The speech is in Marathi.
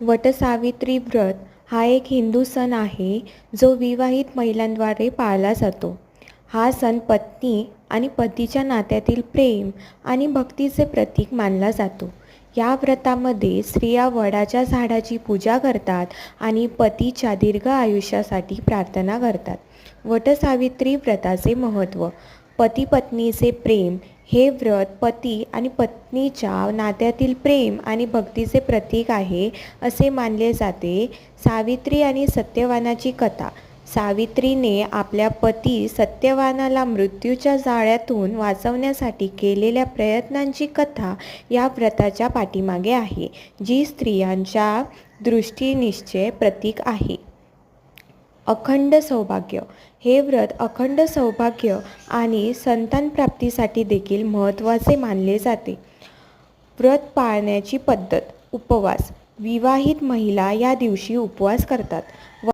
वटसावित्री व्रत हा एक हिंदू सण आहे जो विवाहित महिलांद्वारे पाळला जातो. हा सण पत्नी आणि पतीच्या नात्यातील प्रेम आणि भक्तीचे प्रतीक मानला जातो. या व्रतामध्ये स्त्रिया वडाच्या झाडाची पूजा करतात आणि पतीच्या दीर्घ आयुष्यासाठी प्रार्थना करतात. वटसावित्री व्रताचे महत्त्व. पती पत्नीचे प्रेम. हे व्रत पती आणि पत्नीच्या नात्यातील प्रेम आणि भक्तीचे प्रतीक आहे असे मानले जाते. सावित्री आणि सत्यवानाची कथा. सावित्रीने आपल्या पती सत्यवानाला मृत्यूच्या जाळ्यातून वाचवण्यासाठी केलेल्या प्रयत्नांची कथा या व्रताच्या पाठीमागे आहे, जी स्त्रियांच्या दृष्टीनिष्ठेचे प्रतीक आहे. अखंड सौभाग्य. हे व्रत अखंड सौभाग्य आणि संतानप्राप्तीसाठी देखील महत्त्वाचे मानले जाते. व्रत पाळण्याची पद्धत. उपवास. विवाहित महिला या दिवशी उपवास करतात.